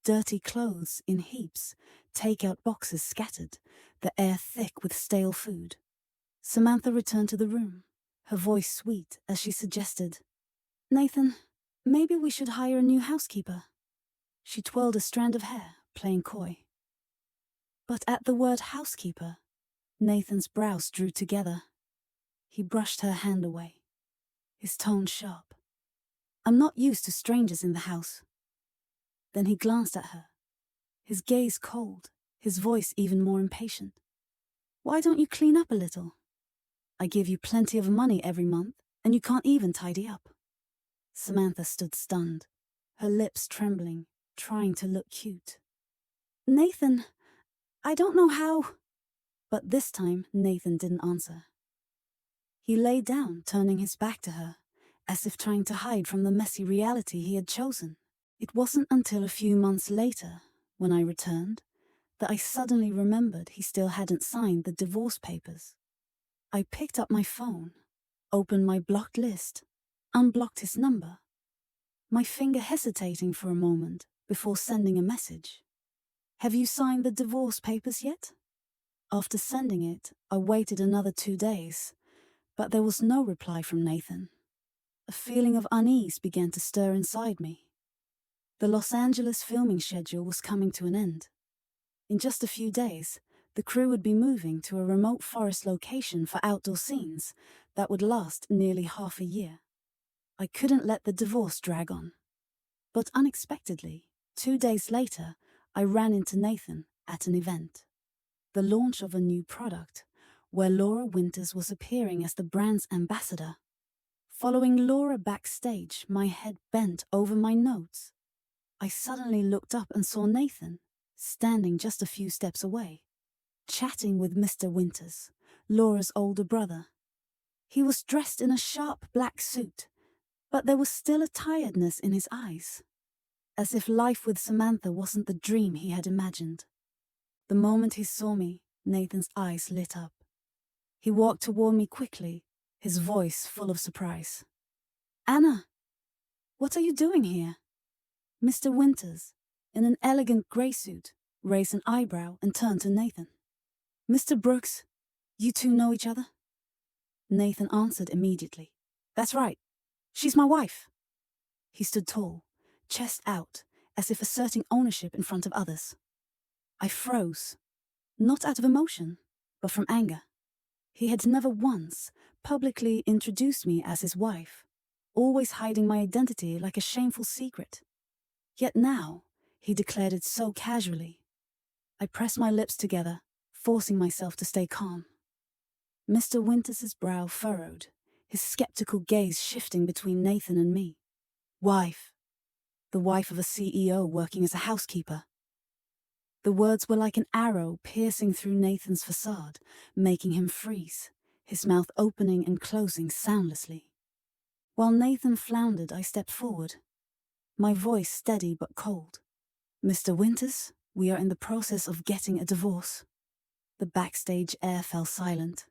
Speaker 1: Dirty clothes in heaps, takeout boxes scattered, the air thick with stale food. Samantha returned to the room, her voice sweet as she suggested, "Nathan, maybe we should hire a new housekeeper." She twirled a strand of hair, playing coy. But at the word housekeeper, Nathan's brows drew together. He brushed her hand away, his tone sharp. "I'm not used to strangers in the house." Then he glanced at her, his gaze cold, his voice even more impatient. "Why don't you clean up a little? I give you plenty of money every month, and you can't even tidy up." Samantha stood stunned, her lips trembling, trying to look cute. "Nathan, I don't know how." But this time, Nathan didn't answer. He lay down, turning his back to her, as if trying to hide from the messy reality he had chosen. It wasn't until a few months later, when I returned, that I suddenly remembered he still hadn't signed the divorce papers. I picked up my phone, opened my blocked list, unblocked his number, my finger hesitating for a moment before sending a message. "Have you signed the divorce papers yet?" After sending it, I waited another 2 days, but there was no reply from Nathan. A feeling of unease began to stir inside me. The Los Angeles filming schedule was coming to an end. In just a few days, the crew would be moving to a remote forest location for outdoor scenes that would last nearly half a year. I couldn't let the divorce drag on. But unexpectedly, 2 days later, I ran into Nathan at an event. The launch of a new product, where Laura Winters was appearing as the brand's ambassador. Following Laura backstage, my head bent over my notes. I suddenly looked up and saw Nathan, standing just a few steps away, chatting with Mr. Winters, Laura's older brother. He was dressed in a sharp black suit, but there was still a tiredness in his eyes, as if life with Samantha wasn't the dream he had imagined. The moment he saw me, Nathan's eyes lit up. He walked toward me quickly, his voice full of surprise. "Anna, what are you doing here?" Mr. Winters, in an elegant grey suit, raised an eyebrow and turned to Nathan. "Mr. Brooks, you two know each other?" Nathan answered immediately. "That's right. She's my wife." He stood tall, chest out, as if asserting ownership in front of others. I froze, not out of emotion, but from anger. He had never once publicly introduced me as his wife, always hiding my identity like a shameful secret. Yet now, he declared it so casually. I pressed my lips together, forcing myself to stay calm. Mr. Winters' brow furrowed, his skeptical gaze shifting between Nathan and me. "Wife. The wife of a CEO working as a housekeeper." The words were like an arrow piercing through Nathan's facade, making him freeze, his mouth opening and closing soundlessly. While Nathan floundered, I stepped forward, my voice steady but cold. "Mr. Winters, we are in the process of getting a divorce." The backstage air fell silent.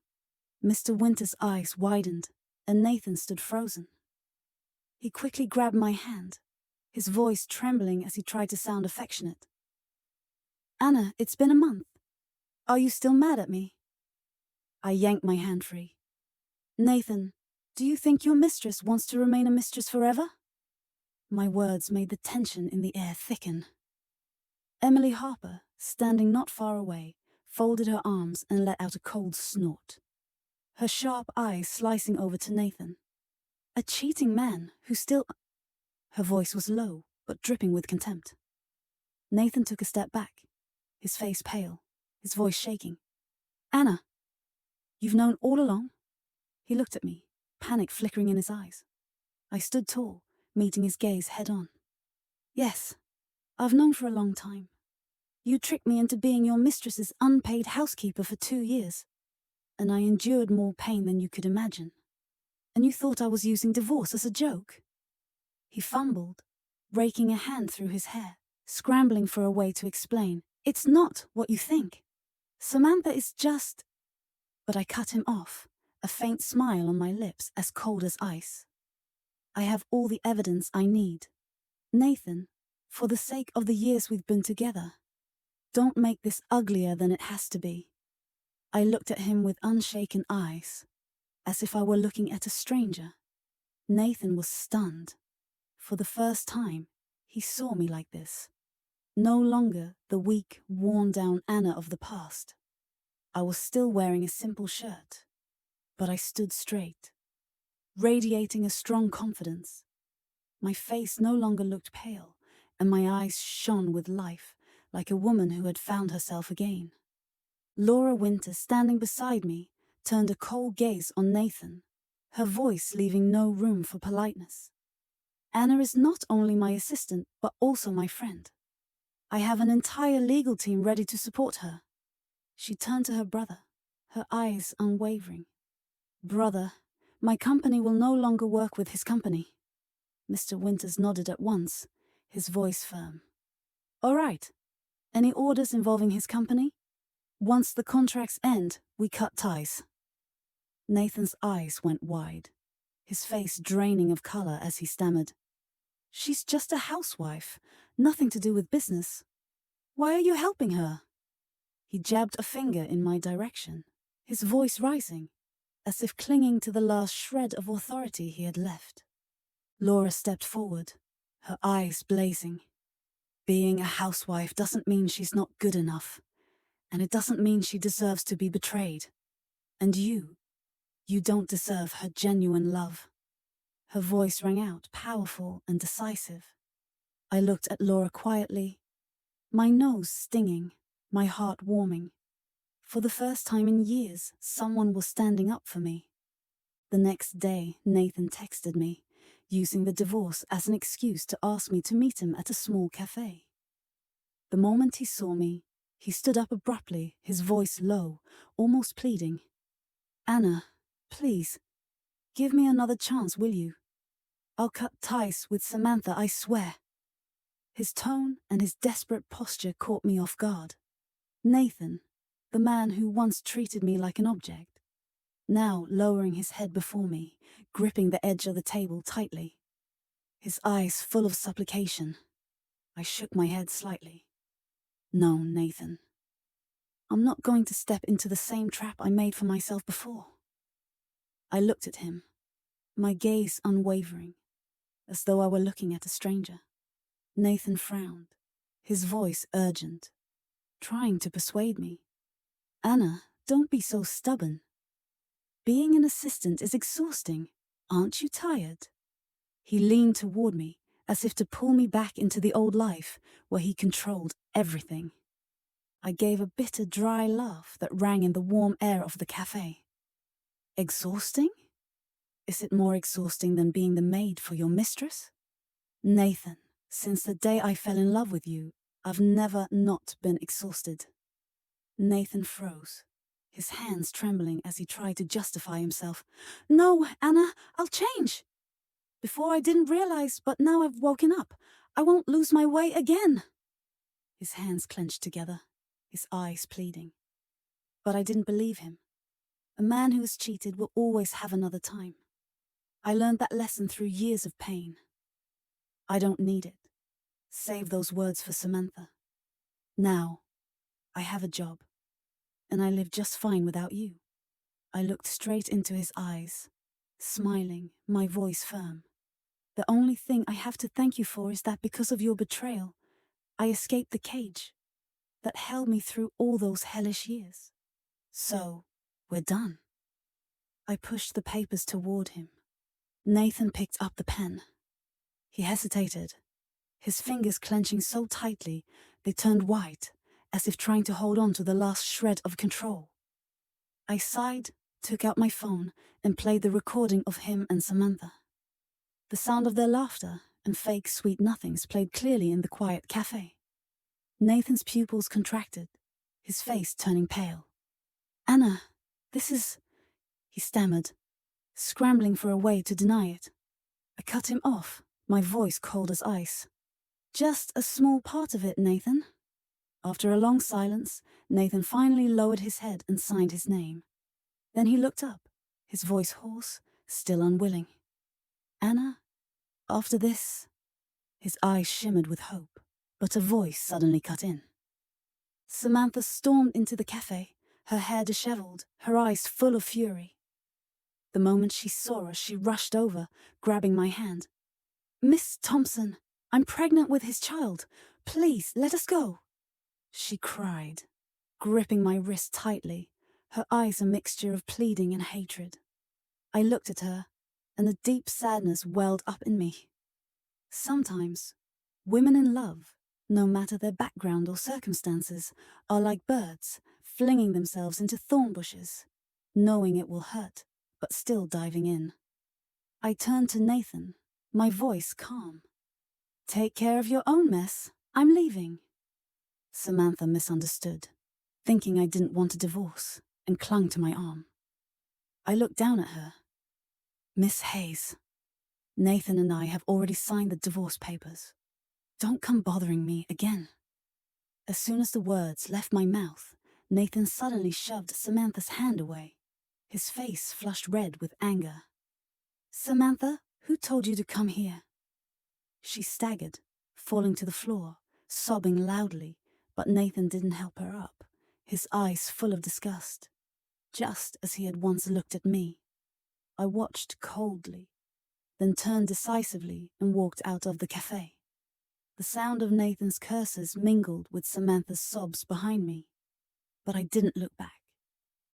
Speaker 1: Mr. Winters' eyes widened, and Nathan stood frozen. He quickly grabbed my hand, his voice trembling as he tried to sound affectionate. "Anna, it's been a month. Are you still mad at me?" I yanked my hand free, Nathan, do you think your mistress wants to remain a mistress forever? My words made the tension in the air thicken. Emily Harper, standing not far away, folded her arms and let out a cold snort, her sharp eyes slicing over to Nathan. A cheating man who still... Her voice was low, but dripping with contempt. Nathan took a step back, his face pale, his voice shaking. Anna, you've known all along? He looked at me, panic flickering in his eyes. I stood tall, meeting his gaze head on. Yes, I've known for a long time. You tricked me into being your mistress's unpaid housekeeper for 2 years, and I endured more pain than you could imagine. And you thought I was using divorce as a joke? He fumbled, raking a hand through his hair, scrambling for a way to explain. It's not what you think. Samantha is just... But I cut him off, a faint smile on my lips as cold as ice. I have all the evidence I need. Nathan, for the sake of the years we've been together, don't make this uglier than it has to be. I looked at him with unshaken eyes, as if I were looking at a stranger. Nathan was stunned. For the first time, he saw me like this. No longer the weak, worn-down Anna of the past. I was still wearing a simple shirt, but I stood straight, radiating a strong confidence. My face no longer looked pale, and my eyes shone with life, like a woman who had found herself again. Laura Winter, standing beside me, turned a cold gaze on Nathan, her voice leaving no room for politeness. Anna is not only my assistant, but also my friend. I have an entire legal team ready to support her. She turned to her brother, her eyes unwavering. Brother, my company will no longer work with his company. Mr. Winters nodded at once, his voice firm. All right. Any orders involving his company? Once the contracts end, we cut ties. Nathan's eyes went wide, his face draining of color as he stammered. She's just a housewife, nothing to do with business. Why are you helping her? He jabbed a finger in my direction, his voice rising, as if clinging to the last shred of authority he had left. Laura stepped forward, her eyes blazing. Being a housewife doesn't mean she's not good enough, and it doesn't mean she deserves to be betrayed. And you don't deserve her genuine love. Her voice rang out, powerful and decisive. I looked at Laura quietly, my nose stinging, my heart warming. For the first time in years, someone was standing up for me. The next day, Nathan texted me, using the divorce as an excuse to ask me to meet him at a small cafe. The moment he saw me, he stood up abruptly, his voice low, almost pleading. Anna, please, give me another chance, will you? I'll cut ties with Samantha, I swear. His tone and his desperate posture caught me off guard. Nathan, the man who once treated me like an object, now lowering his head before me, gripping the edge of the table tightly. His eyes full of supplication. I shook my head slightly. No, Nathan. I'm not going to step into the same trap I made for myself before. I looked at him, my gaze unwavering, as though I were looking at a stranger. Nathan frowned, his voice urgent, trying to persuade me. Anna, don't be so stubborn. Being an assistant is exhausting. Aren't you tired? He leaned toward me, as if to pull me back into the old life where he controlled everything. I gave a bitter, dry laugh that rang in the warm air of the cafe. Exhausting? Is it more exhausting than being the maid for your mistress? Nathan, since the day I fell in love with you, I've never not been exhausted. Nathan froze, his hands trembling as he tried to justify himself. No, Anna, I'll change. Before I didn't realize, but now I've woken up. I won't lose my way again. His hands clenched together, his eyes pleading. But I didn't believe him. A man who is cheated will always have another time. I learned that lesson through years of pain. I don't need it. Save those words for Samantha. Now, I have a job, and I live just fine without you. I looked straight into his eyes, smiling, my voice firm. The only thing I have to thank you for is that because of your betrayal, I escaped the cage that held me through all those hellish years. So, we're done. I pushed the papers toward him. Nathan picked up the pen. He hesitated, his fingers clenching so tightly they turned white, as if trying to hold on to the last shred of control. I sighed, took out my phone, and played the recording of him and Samantha. The sound of their laughter and fake sweet nothings played clearly in the quiet cafe. Nathan's pupils contracted, his face turning pale. "Anna, this is..." he stammered, scrambling for a way to deny it. I cut him off, my voice cold as ice. "Just a small part of it, Nathan." After a long silence, Nathan finally lowered his head and signed his name. Then he looked up, his voice hoarse, still unwilling. "Anna, after this..." His eyes shimmered with hope, but a voice suddenly cut in. Samantha stormed into the cafe, her hair disheveled, her eyes full of fury. The moment she saw us, she rushed over, grabbing my hand. "Miss Thompson, I'm pregnant with his child. Please, let us go," she cried, gripping my wrist tightly, her eyes a mixture of pleading and hatred. I looked at her, and a deep sadness welled up in me. Sometimes, women in love, no matter their background or circumstances, are like birds, flinging themselves into thorn bushes, knowing it will hurt, but still diving in. I turned to Nathan, my voice calm. "Take care of your own mess. I'm leaving." Samantha misunderstood, thinking I didn't want a divorce, and clung to my arm. I looked down at her. "Miss Hayes, Nathan and I have already signed the divorce papers. Don't come bothering me again." As soon as the words left my mouth, Nathan suddenly shoved Samantha's hand away. His face flushed red with anger. "Samantha, who told you to come here?" She staggered, falling to the floor, sobbing loudly, but Nathan didn't help her up, his eyes full of disgust, just as he had once looked at me. I watched coldly, then turned decisively and walked out of the cafe. The sound of Nathan's curses mingled with Samantha's sobs behind me, but I didn't look back.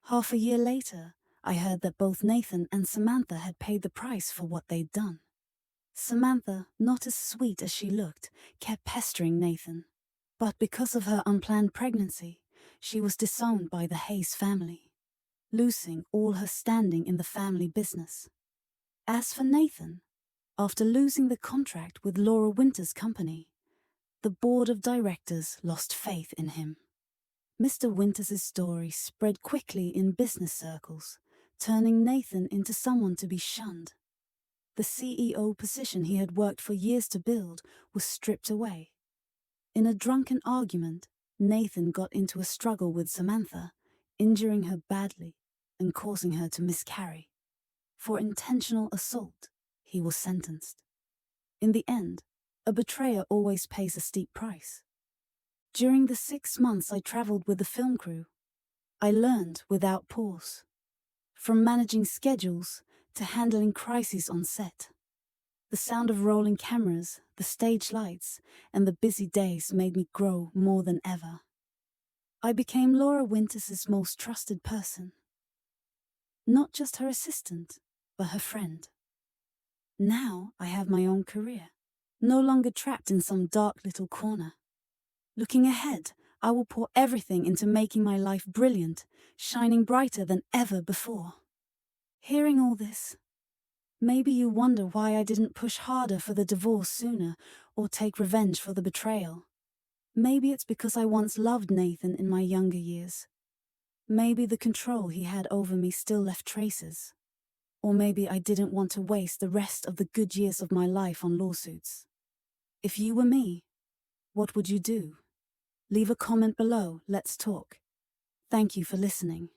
Speaker 1: Half a year later, I heard that both Nathan and Samantha had paid the price for what they'd done. Samantha, not as sweet as she looked, kept pestering Nathan, but because of her unplanned pregnancy, she was disowned by the Hayes family, losing all her standing in the family business. As for Nathan, after losing the contract with Laura Winter's company, the board of directors lost faith in him. Mr. Winters' story spread quickly in business circles, turning Nathan into someone to be shunned. The CEO position he had worked for years to build was stripped away. In a drunken argument, Nathan got into a struggle with Samantha, injuring her badly and causing her to miscarry. For intentional assault, he was sentenced. In the end, a betrayer always pays a steep price. During the 6 months I traveled with the film crew, I learned without pause. From managing schedules to handling crises on set. The sound of rolling cameras, the stage lights, and the busy days made me grow more than ever. I became Laura Winters' most trusted person. Not just her assistant, but her friend. Now I have my own career, no longer trapped in some dark little corner. Looking ahead, I will pour everything into making my life brilliant, shining brighter than ever before. Hearing all this, maybe you wonder why I didn't push harder for the divorce sooner or take revenge for the betrayal. Maybe it's because I once loved Nathan in my younger years. Maybe the control he had over me still left traces. Or maybe I didn't want to waste the rest of the good years of my life on lawsuits. If you were me, what would you do? Leave a comment below, let's talk. Thank you for listening.